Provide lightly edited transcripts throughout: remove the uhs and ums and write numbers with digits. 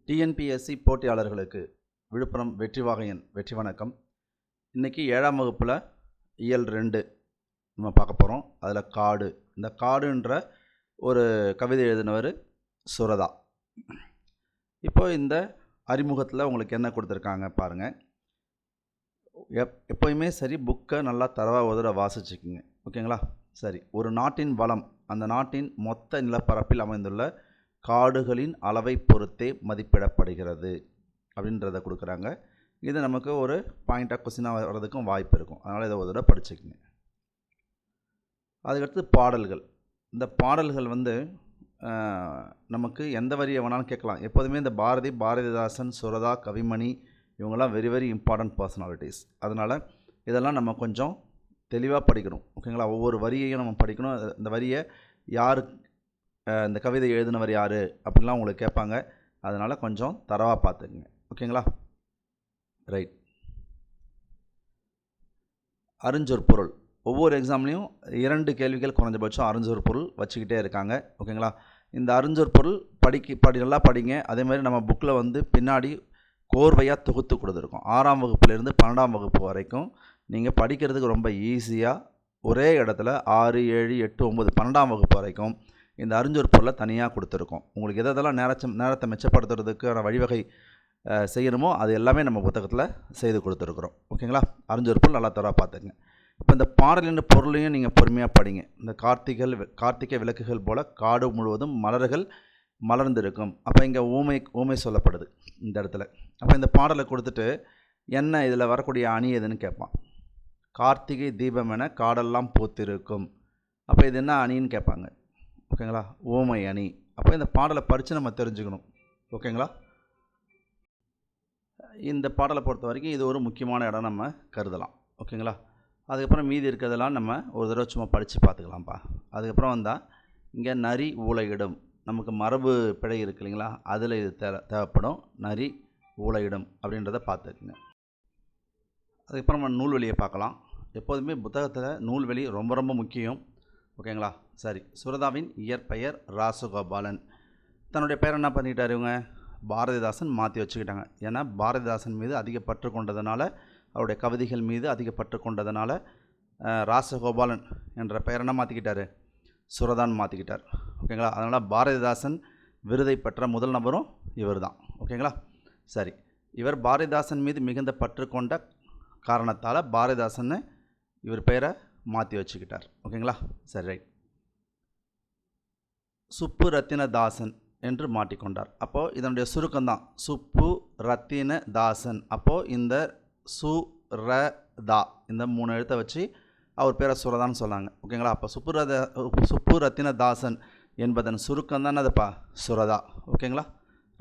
TNPSC போட்டியாளர்களுக்கு Villupuram வெற்றிவாகையன் வெற்றி வணக்கம். இன்றைக்கி 7ஆம் வகுப்பில் இயல் 2 நம்ம பார்க்க போகிறோம். அதில் காடு, இந்த காடுன்ற ஒரு கவிதை எழுதினவர் சுரதா. இப்போ இந்த அறிமுகத்தில் உங்களுக்கு என்ன கொடுத்துருக்காங்க பாருங்கள். எப்போயுமே சரி, புக்கை நல்லா தரவாக வாசிச்சுக்குங்க, ஓகேங்களா? சரி, ஒரு நாட்டின் வளம் அந்த நாட்டின் மொத்த நிலப்பரப்பில் அமைந்துள்ள காடுகளின் அளவை பொறுத்தே மதிப்பிடப்படுகிறது அப்படின்றத கொடுக்குறாங்க. இது நமக்கு ஒரு பாயிண்டாக கொஸ்டினாக வர்றதுக்கும் வாய்ப்பு இருக்கும். அதனால் இதை ஒரு தடவை படிச்சுக்கோங்க. அதுக்கடுத்து பாடல்கள். இந்த பாடல்கள் நமக்கு எந்த வரியை வேணாலும் கேட்கலாம். எப்போதுமே இந்த பாரதிதாசன், சுரதா, கவிமணி இவங்கெல்லாம் வெரி வெரி இம்பார்ட்டன்ட் பர்சனாலிட்டிஸ். அதனால் இதெல்லாம் நம்ம கொஞ்சம் தெளிவாக படிக்கணும், ஓகேங்களா? ஒவ்வொரு வரியையும் நம்ம படிக்கணும். இந்த வரியை யார், இந்த கவிதை எழுதினவர் யார் அப்படின்லாம் உங்களுக்கு கேட்பாங்க. அதனால் கொஞ்சம் தரவாக பார்த்துக்குங்க, ஓகேங்களா? ரைட். அறிஞ்சொற்பொருள். ஒவ்வொரு எக்ஸாம்லேயும் 2 கேள்விகள் குறைஞ்சபட்சம் அறிஞ்சொற்பொருள் வச்சுக்கிட்டே இருக்காங்க, ஓகேங்களா? இந்த அறிஞ்சொற்பொருள் நல்லா படிங்க. அதே மாதிரி நம்ம புக்கில் பின்னாடி கோர்வையாக தொகுத்து கொடுத்துருக்கோம். 6ஆம் வகுப்புலேருந்து 12ஆம் வகுப்பு வரைக்கும் நீங்கள் படிக்கிறதுக்கு ரொம்ப ஈஸியாக ஒரே இடத்துல 6, 7, 8, 9, 12ஆம் வகுப்பு வரைக்கும் இந்த அறிஞ்சொற்பொருளை தனியாக கொடுத்துருக்கோம். உங்களுக்கு எதெல்லாம் நேரத்தை மிச்சப்படுத்துறதுக்கான வழிவகை செய்யணுமோ அது எல்லாமே நம்ம புத்தகத்தில் செய்து கொடுத்துருக்குறோம், ஓகேங்களா? அறிஞ்சொற்பொருள் நல்லா தர பார்த்துங்க. இப்போ இந்த பாடலின் பொருளையும் நீங்கள் பொறுமையாக படிங்க. இந்த கார்த்திகை விளக்குகள் போல் காடு முழுவதும் மலர்கள் மலர்ந்திருக்கும். அப்போ இங்கே ஊமை சொல்லப்படுது இந்த இடத்துல. அப்போ இந்த பாடலை கொடுத்துட்டு என்ன இதில் வரக்கூடிய அணி எதுன்னு கேட்பான். கார்த்திகை தீபம் என காடெல்லாம் பூத்திருக்கும். அப்போ இது என்ன அணின்னு கேட்பாங்க, ஓகேங்களா? ஓமை அணி. அப்போ இந்த பாடலை படித்து நம்ம தெரிஞ்சுக்கணும், ஓகேங்களா? இந்த பாடலை பொறுத்த வரைக்கும் இது ஒரு முக்கியமான இடம் நம்ம கருதலாம், ஓகேங்களா? அதுக்கப்புறம் மீதி இருக்கிறதெல்லாம் நம்ம ஒரு தடவை சும்மா படித்து பார்த்துக்கலாம்ப்பா. அதுக்கப்புறம் வந்தால் இங்கே நரி ஊளையிடும். நமக்கு மரபு பிழை இருக்கு இல்லைங்களா, அதில் இது தேவைப்படும். நரி ஊளையிடும் அப்படின்றத பார்த்துக்குங்க. அதுக்கப்புறம் நம்ம நூல்வெளியை பார்க்கலாம். எப்போதுமே புத்தகத்தில் நூல்வெளி ரொம்ப ரொம்ப முக்கியம், ஓகேங்களா? சரி, சுரதாவின் இயற்பெயர் ராசகோபாலன். தன்னுடைய பெயர் என்ன பண்ணிட்டார் இவங்க, பாரதிதாசன் மாற்றி வச்சுக்கிட்டாங்க. ஏன்னா பாரதிதாசன் மீது அதிக பற்று கொண்டதுனால, அவருடைய கவிதைகள் மீது அதிக பற்று கொண்டதுனால ராசகோபாலன் என்ற பெயர் என்ன மாற்றிக்கிட்டார், சுரதான் மாற்றிக்கிட்டார், ஓகேங்களா? அதனால் பாரதிதாசன் விருதை பெற்ற முதல் நபரும் இவர் தான், ஓகேங்களா? சரி, இவர் பாரதிதாசன் மீது மிகுந்த பற்று கொண்ட காரணத்தால் பாரதிதாசன் இவர் பெயரை மாற்றி வச்சுக்கிட்டார், ஓகேங்களா? சரி, ரைட். சுப்பு ரத்தினதாசன் என்று மாட்டிக்கொண்டார். அப்போது இதனுடைய சுருக்கம்தான் சுப்பு ரத்தினதாசன். அப்போது இந்த சுரதா இந்த 3 எழுத்தை வச்சு அவர் பேரை சுரதான்னு சொன்னாங்க, ஓகேங்களா? அப்போ சுப்பு ரத்தினதாசன் என்பதன் சுருக்கம் தான் அதுப்பா சுரதா, ஓகேங்களா?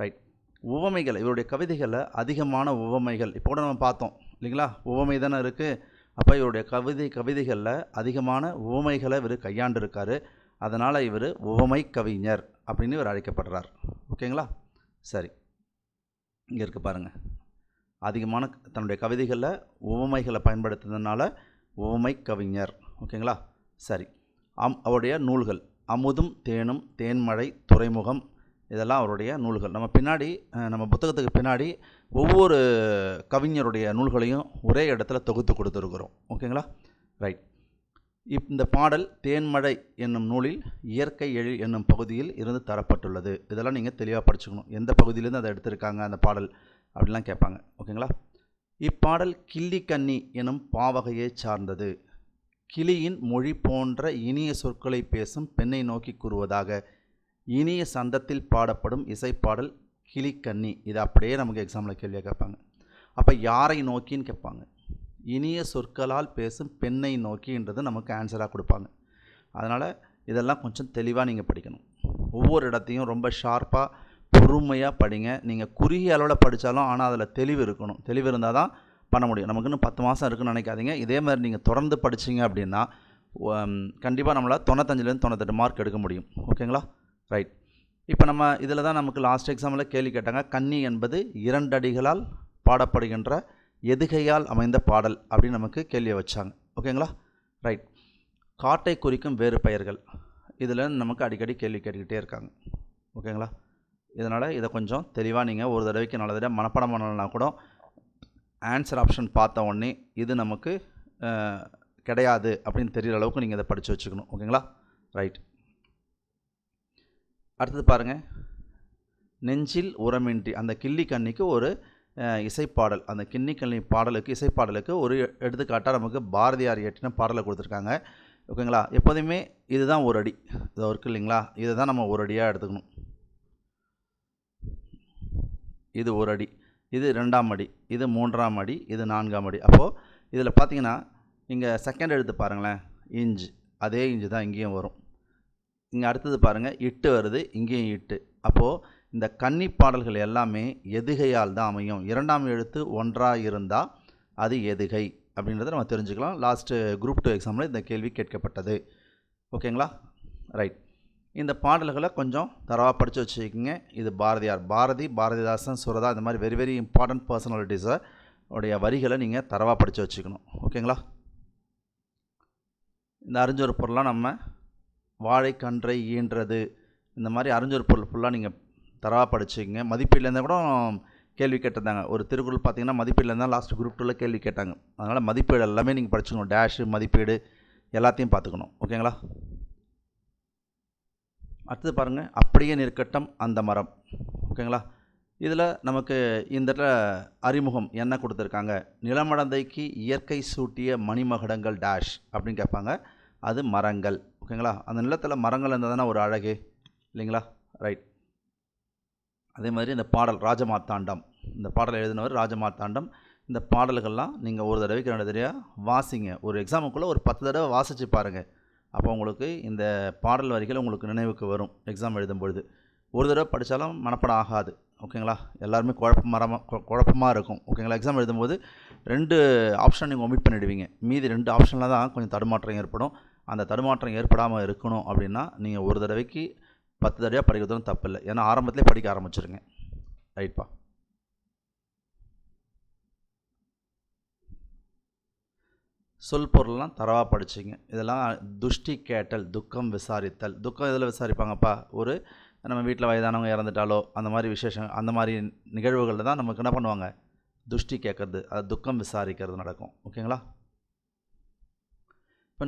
ரைட். உவமைகள். இவருடைய கவிதைகளில் அதிகமான உவமைகள் இப்போ கூட நம்ம பார்த்தோம் இல்லைங்களா, உவமை தானே இருக்குது. அப்போ இவருடைய கவிதைகளில் அதிகமான உவமைகளை இவர் கையாண்டிருக்காரு. அதனால் இவர் உவமை கவிஞர் அப்படின்னு இவர் அழைக்கப்படுறார், ஓகேங்களா? சரி, இங்கே இருக்குது பாருங்கள். அதிகமான தன்னுடைய கவிதைகளில் உவமைகளை பயன்படுத்துறதுனால உவமை கவிஞர், ஓகேங்களா? சரி, அவருடைய நூல்கள் அமுதும் தேனும், தேன்மழை, துறைமுகம், இதெல்லாம் அவருடைய நூல்கள். நம்ம புத்தகத்துக்கு பின்னாடி ஒவ்வொரு கவிஞருடைய நூல்களையும் ஒரே இடத்துல தொகுத்து கொடுத்துருக்குறோம், ஓகேங்களா? ரைட். இந்த பாடல் தேன்மழை என்னும் நூலில் இயற்கை எழில் என்னும் பகுதியில் இருந்து தரப்பட்டுள்ளது. இதெல்லாம் நீங்கள் தெளிவாக படிச்சுக்கணும். எந்த பகுதியிலேருந்து அதை எடுத்திருக்காங்க அந்த பாடல் அப்படிலாம் கேட்பாங்க, ஓகேங்களா? இப்பாடல் கிள்ளிக்கண்ணி எனும் பாவகையை சார்ந்தது. கிளியின் மொழி போன்ற இனிய சொற்களை பேசும் பெண்ணை நோக்கி கூறுவதாக இனிய சந்தத்தில் பாடப்படும் இசைப்பாடல் கிளிக்கண்ணி. இது அப்படியே நமக்கு எக்ஸாமில் கேள்வியாக கேட்பாங்க. அப்போ யாரை நோக்கின்னு கேட்பாங்க. இனிய சொற்களால் பேசும் பெண்ணை நோக்கின்றது நமக்கு ஆன்சராக கொடுப்பாங்க. அதனால் இதெல்லாம் கொஞ்சம் தெளிவாக நீங்கள் படிக்கணும். ஒவ்வொரு இடத்தையும் ரொம்ப ஷார்ப்பாக பொறுமையாக படிங்க. நீங்கள் குறுகிய அளவில் படித்தாலும் ஆனால் அதில் தெளிவு இருக்கணும். தெளிவு இருந்தால் தான் பண்ண முடியும். நமக்கு இன்னும் 10 மாதம் இருக்குன்னு நினைக்காதீங்க. இதே மாதிரி நீங்கள் தொடர்ந்து படிச்சிங்க அப்படின்னா கண்டிப்பாக நம்மளால் 95லேருந்து 98 மார்க் எடுக்க முடியும், ஓகேங்களா? ரைட். இப்போ நம்ம இதில் தான் நமக்கு லாஸ்ட் எக்ஸாமில் கேள்வி கேட்டாங்க. கன்னி என்பது 2 அடிகளால் பாடப்படுகின்ற எதுகையால் அமைந்த பாடல் அப்படின்னு நமக்கு கேள்வியை வச்சாங்க, ஓகேங்களா? ரைட். காட்டை குறிக்கும் வேறு பெயர்கள். இதில் நமக்கு அடிக்கடி கேள்வி கேட்டுக்கிட்டே இருக்காங்க, ஓகேங்களா? இதனால் இதை கொஞ்சம் தெளிவாக நீங்கள் ஒரு தடவைக்கு நல்ல தடவை மனப்பாடம் பண்ணலைன்னா கூட ஆன்சர் ஆப்ஷன் பார்த்த உடனே இது நமக்கு கிடையாது அப்படின்னு தெரிகிற அளவுக்கு நீங்கள் இதை படித்து வச்சுக்கணும். ஓகேங்களா? ரைட். அடுத்தது பாருங்கள், நெஞ்சில் உரமின்றி. அந்த கிள்ளி கண்ணிக்கு ஒரு இசைப்பாடல், அந்த கிண்ணி கண்ணி பாடலுக்கு இசைப்பாடலுக்கு ஒரு எடுத்துக்காட்டாக நமக்கு பாரதியார் இயற்றின பாடலை கொடுத்துருக்காங்க. ஓகேங்களா? எப்போதுமே இதுதான் ஒரு அடி, இது இருக்குது இல்லைங்களா? இதை தான் நம்ம ஒரு அடியாக எடுத்துக்கணும். இது ஒரு அடி, இது 2ஆம் அடி, இது 3ஆம் அடி, இது 4ஆம் அடி. அப்போது இதில் பார்த்தீங்கன்னா இங்கே செகண்ட் எழுத்து பாருங்களேன், இஞ்சு, அதே இஞ்சு தான் இங்கேயும் வரும். இங்கே அடுத்தது பாருங்கள், இட்டு வருது, இங்கேயும் இட்டு. அப்போது இந்த கன்னி பாடல்கள் எல்லாமே எதுகையால் தான் அமையும். 2ஆம் எழுத்து ஒன்றாக இருந்தால் அது எதுகை அப்படின்றத நம்ம தெரிஞ்சுக்கலாம். லாஸ்ட்டு குரூப் 2 எக்ஸாமில் இந்த கேள்வி கேட்கப்பட்டது. ஓகேங்களா? ரைட். இந்த பாடல்களை கொஞ்சம் தரவாக படித்து வச்சுக்கிங்க. இது பாரதியார், பாரதிதாசன், சுரதா, இந்த மாதிரி வெரி வெரி இம்பார்ட்டன்ட் பர்சனாலிட்டிஸை உடைய வரிகளை நீங்கள் தரவாக படித்து வச்சுக்கணும். ஓகேங்களா? இந்த அறிஞ்சொரு பொருளாக நம்ம வாழைக்கன்றை ஈன்றது, இந்த மாதிரி அறிஞ்சொரு பொருள் ஃபுல்லாக நீங்கள் தரவாக படிச்சுக்கிங்க. மதிப்பீடுலேருந்து கூட கேள்வி கேட்டிருந்தாங்க. ஒரு திருக்குறள் பார்த்தீங்கன்னா மதிப்பீடுலேருந்து தான் லாஸ்ட் குரூப் 2ல் கேள்வி கேட்டாங்க. அதனால் மதிப்பீடு எல்லாமே நீங்கள் படிச்சுக்கணும். டேஷு மதிப்பீடு எல்லாத்தையும் பார்த்துக்கணும். ஓகேங்களா? அடுத்தது பாருங்கள், அப்படியே நிற்கட்டும் அந்த மரம். ஓகேங்களா? இதில் நமக்கு இந்த இடத்துல அறிமுகம் என்ன கொடுத்துருக்காங்க, நிலமடந்தைக்கு இயற்கை சூட்டிய மணிமகுடங்கள் டேஷ் அப்படின்னு கேட்பாங்க. அது மரங்கள். ஓகேங்களா? அந்த நிலத்தில் மரங்கள் இருந்தால் தானே ஒரு அழகு இல்லைங்களா? ரைட். அதே மாதிரி இந்த பாடல் ராஜமார்த்தாண்டம், இந்த பாடல் எழுதினவர் ராஜமார்த்தாண்டம். இந்த பாடல்கள்லாம் நீங்கள் ஒரு தடவைக்கு 2 தடவையாக வாசிங்க. ஒரு எக்ஸாமுக்குள்ளே ஒரு 10 தடவை வாசித்து பாருங்கள். அப்போ உங்களுக்கு இந்த பாடல் வரிகள் உங்களுக்கு நினைவுக்கு வரும் எக்ஸாம் எழுதும்பொழுது. ஒரு தடவை படித்தாலும் மனப்பாடம் ஆகாது. ஓகேங்களா? எல்லாருமே குழப்பமாக இருக்கும். ஓகேங்களா? எக்ஸாம் எழுதும்போது 2 ஆப்ஷன் நீங்கள் ஒமிட் பண்ணிடுவீங்க. மீதி 2 ஆப்ஷனில் தான் கொஞ்சம் தடுமாற்றம் ஏற்படும். அந்த தடுமாற்றம் ஏற்படாமல் இருக்கணும் அப்படின்னா நீங்கள் ஒரு தடவைக்கு 10 தடவையாக படிக்கிறதும் தப்பு இல்லை. ஏன்னா ஆரம்பத்திலே படிக்க ஆரம்பிச்சிருங்க. ரைட்ப்பா. சொல் பொருள்லாம் தரவாக படிச்சிங்க. இதெல்லாம் துஷ்டி கேட்டல், துக்கம் விசாரித்தல். துக்கம் இதில் விசாரிப்பாங்கப்பா, ஒரு நம்ம வீட்டில் வயதானவங்க இறந்துட்டாலோ அந்த மாதிரி விசேஷம், அந்த மாதிரி நிகழ்வுகளில் தான் நமக்கு என்ன பண்ணுவாங்க, துஷ்டி கேட்குறது, அது துக்கம் விசாரிக்கிறது நடக்கும். ஓகேங்களா? இப்போ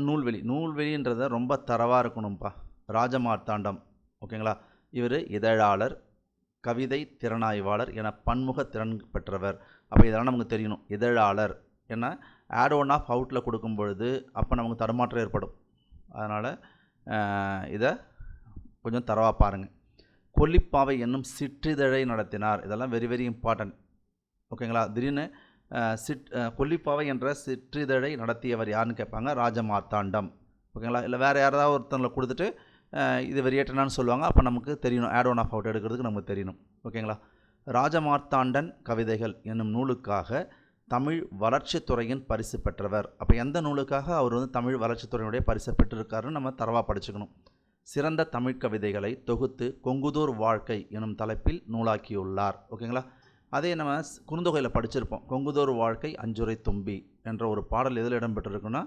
நூல்வெளின்றத ரொம்ப தரவாக இருக்கணும்ப்பா. ராஜமார்த்தாண்டம். ஓகேங்களா? இவர் இதழாளர், கவிதை திறனாய்வாளர் என பன்முக திறன் பெற்றவர். அப்போ இதெல்லாம் நமக்கு தெரியணும். இதழாளர் ஏன்னா ஆட் ஒன் ஆஃப் அவுட்டில் கொடுக்கும் பொழுது அப்போ நமக்கு தடுமாற்றம் ஏற்படும். அதனால் இதை கொஞ்சம் தரவாக பாருங்கள். கொல்லிப்பாவை என்னும் சிற்றிதழை நடத்தினார். இதெல்லாம் வெரி வெரி இம்பார்ட்டன்ட். ஓகேங்களா? திடீர்னு கொல்லிப்பாவை என்ற சிற்றிதழை நடத்தியவர் யாருன்னு கேட்பாங்க, ராஜமார்த்தாண்டம். ஓகேங்களா? இல்லை வேறு யாராவது ஒருத்தங்களை கொடுத்துட்டு இது வெளியேற்றினான்னு சொல்லுவாங்க. அப்போ நமக்கு தெரியணும், ஆட் ஒன் ஆஃப் அவுட் எடுக்கிறதுக்கு நமக்கு தெரியணும். ஓகேங்களா? ராஜமார்த்தாண்டன் கவிதைகள் என்னும் நூலுக்காக தமிழ் வளர்ச்சித்துறையின் பரிசு பெற்றவர். அப்போ எந்த நூலுக்காக அவர் தமிழ் வளர்ச்சித்துறையினுடைய பரிசை பெற்றிருக்காருன்னு நம்ம தரவாக படிச்சுக்கணும். சிறந்த தமிழ் கவிதைகளை தொகுத்து கொங்குதூர் வாழ்க்கை எனும் தலைப்பில் நூலாக்கியுள்ளார். ஓகேங்களா? அதே நம்ம குறுந்தொகையில் படிச்சிருப்போம். கொங்குதூர் வாழ்க்கை அஞ்சுரை தும்பி என்ற ஒரு பாடல் எதில் இடம்பெற்றிருக்குன்னா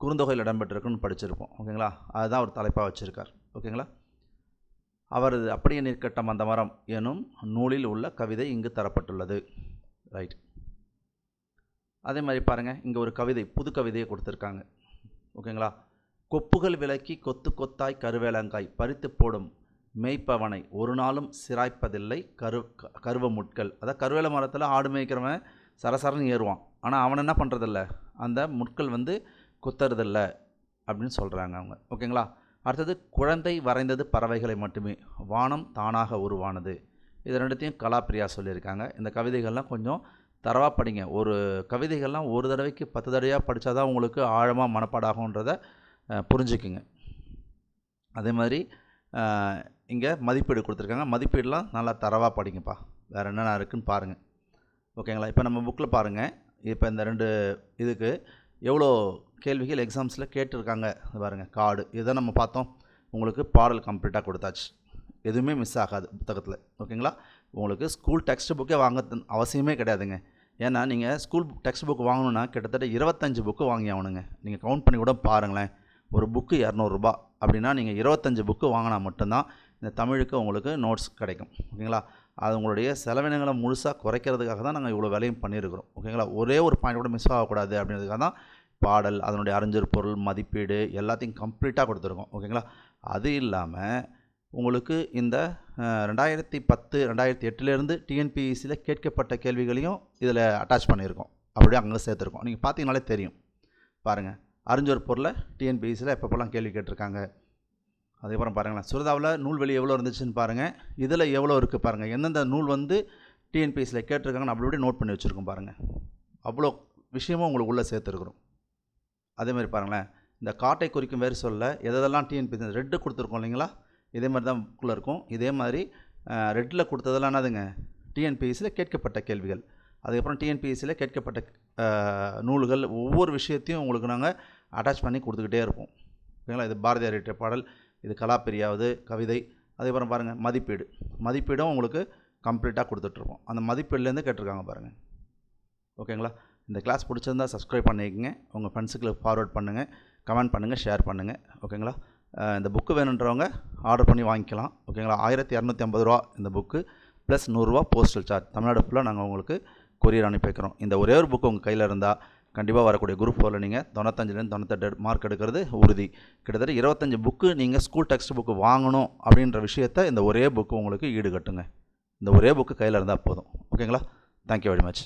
குறுந்தொகையில் இடம்பெற்றிருக்குன்னு படிச்சிருப்போம். ஓகேங்களா? அதுதான் அவர் தலைப்பாக வச்சுருக்கார். ஓகேங்களா? அவரது அப்படியே நிற்கட்டும் அந்த மரம் எனும் நூலில் உள்ள கவிதை இங்கு தரப்பட்டுள்ளது. ரைட். அதே மாதிரி பாருங்கள், இங்கே ஒரு கவிதை, புது கவிதையை கொடுத்துருக்காங்க. ஓகேங்களா? கொப்புகள் விலக்கி கொத்து கொத்தாய் கருவேலங்காய் பறித்து போடும் மேய்ப்பவனை ஒரு நாளும் சிராய்ப்பதில்லை கருவ முட்கள். அதாவது கருவேல மரத்தில் ஆடு மேய்க்கிறவன் சரசரன்னு ஏறுவான், ஆனால் அவன் என்ன பண்ணுறதில்ல, அந்த முட்கள் குத்துறதில்ல அப்படின்னு சொல்கிறாங்க அவங்க. ஓகேங்களா? அடுத்தது குழந்தை வரைந்தது பறவைகளை மட்டுமே, வானம் தானாக உருவானது. இது ரெண்டுத்தையும் கலாப்பிரியா சொல்லியிருக்காங்க. இந்த கவிதைகள்லாம் கொஞ்சம் தரவாக படிங்க. ஒரு கவிதைகள்லாம் ஒரு தடவைக்கு 10 தடவையாக படித்தா தான் உங்களுக்கு ஆழமாக மனப்பாடாகுன்றதை புரிஞ்சுக்குங்க. அதே மாதிரி இங்கே மதிப்பீடு கொடுத்துருக்காங்க. மதிப்பீடெலாம் நல்லா தரவாக படிங்கப்பா. வேறு என்னென்ன இருக்குதுன்னு பாருங்கள். ஓகேங்களா? இப்போ நம்ம புக்கில் பாருங்கள். இப்போ இந்த 2 இதுக்கு எவ்வளோ கேள்விகள் எக்ஸாம்ஸில் கேட்டிருக்காங்க பாருங்கள். காடு இதை நம்ம பார்த்தோம். உங்களுக்கு பாடல் கம்ப்ளீட்டாக கொடுத்தாச்சு, எதுவுமே மிஸ் ஆகாது புத்தகத்தில். ஓகேங்களா? உங்களுக்கு ஸ்கூல் டெக்ஸ்ட் புக்கே வாங்க அவசியமே கிடையாதுங்க. ஏன்னா நீங்கள் ஸ்கூல் டெக்ஸ்ட் புக் வாங்கணுன்னா கிட்டத்தட்ட 25 புக்கு வாங்கி ஆகணுங்க. நீங்கள் கவுண்ட் பண்ணி கூட பாருங்களேன். ஒரு புக்கு 200 ரூபா அப்படின்னா நீங்கள் 25 புக்கு வாங்கினா மட்டும்தான் இந்த தமிழுக்கு உங்களுக்கு நோட்ஸ் கிடைக்கும். ஓகேங்களா? அது உங்களுடைய செலவினங்களை முழுசாக குறைக்கிறதுக்காக தான் நாங்கள் இவ்வளோ வேலையும் பண்ணியிருக்கிறோம். ஓகேங்களா? ஒரே ஒரு பாயிண்ட் கூட மிஸ் ஆகக்கூடாது அப்படின்றதுக்காக தான் பாடல், அதனுடைய அறிஞர் பொருள், மதிப்பீடு எல்லாத்தையும் கம்ப்ளீட்டாக கொடுத்துருக்கோம். ஓகேங்களா? அது இல்லாமல் உங்களுக்கு இந்த 2010 2008லேருந்து டிஎன்பிஎஸ்சியில் கேட்கப்பட்ட கேள்விகளையும் இதில் அட்டாச் பண்ணியிருக்கோம். அப்படியே அங்கே சேர்த்துருக்கோம். நீங்கள் பார்த்தீங்கனாலே தெரியும். பாருங்கள், அறிஞர் பொருளை டிஎன்பிஎஸ்சியில் எப்பப்போலாம் கேள்வி கேட்டிருக்காங்க. அதுக்கப்புறம் பாருங்களேன், சுரதாவில் நூல்வெளி எவ்வளோ இருந்துச்சுன்னு பாருங்கள். இதில் எவ்வளோ இருக்குது பாருங்கள். எந்தெந்த நூல் வந்து டிஎன்பிஎஸ்சியில் கேட்டிருக்காங்கன்னு அப்படி நோட் பண்ணி வச்சுருக்கோம் பாருங்கள். அவ்வளோ விஷயமும் உங்களுக்கு உள்ளே சேர்த்துருக்குறோம். அதேமாதிரி பாருங்களேன், இந்த காட்டை குறிக்கும் வேறு சொல்ல எதெல்லாம் டிஎன்பிஎஸ்சி ரெட்டு கொடுத்துருக்கோம் இல்லைங்களா, இதே மாதிரி தான் புக்கில் இருக்கும். இதே மாதிரி ரெட்டில் கொடுத்ததெல்லாம் என்னதுங்க, டிஎன்பிஎஸ்சியில் கேட்கப்பட்ட கேள்விகள். அதுக்கப்புறம் டிஎன்பிஎஸ்சியில் கேட்கப்பட்ட நூல்கள், ஒவ்வொரு விஷயத்தையும் உங்களுக்கு நாங்கள் அட்டாச் பண்ணி கொடுத்துக்கிட்டே இருப்போம். ஓகேங்களா? இது பாரதியார் இயற்றிய பாடல், இது கலாப்பெரியாவது கவிதை. அதுக்கப்புறம் பாருங்கள், மதிப்பீடும் உங்களுக்கு கம்ப்ளீட்டாக கொடுத்துட்ருப்போம். அந்த மதிப்பீடுலேருந்து கேட்டிருக்காங்க பாருங்கள். ஓகேங்களா? இந்த கிளாஸ் பிடிச்சிருந்தா சப்ஸ்கிரைப் பண்ணிக்கங்க, உங்கள் ஃப்ரெண்ட்ஸுக்கு ஃபார்வர்ட் பண்ணுங்கள், கமெண்ட் பண்ணுங்கள், ஷேர் பண்ணுங்கள். ஓகேங்களா? இந்த புக்கு வேணுன்றவங்க ஆர்டர் பண்ணி வாங்கிக்கலாம். ஓகேங்களா? 1250 ரூபா இந்த புக்கு, ப்ளஸ் 100 ரூபா போஸ்டல் சார்ஜ். தமிழ்நாடு ஃபுல்லாக நாங்கள் உங்களுக்கு கொரியர் அனுப்பி வைக்கிறோம். இந்த ஒரே ஒரு புக்கு உங்கள் கையில் இருந்தால் கண்டிப்பாக வரக்கூடிய குரூப் 4ல் நீங்கள் 95லேருந்து 98 மார்க் எடுக்கிறது உறுதி. கிட்டத்தட்ட 25 புக்கு நீங்கள் ஸ்கூல் டெக்ஸ்ட் புக்கு வாங்கணும் அப்படின்ற விஷயத்தை இந்த ஒரே புக்கு உங்களுக்கு ஈடுகட்டுங்க. இந்த ஒரே புக்கு கையில் இருந்தால் போதும். ஓகேங்களா? Thank you very much.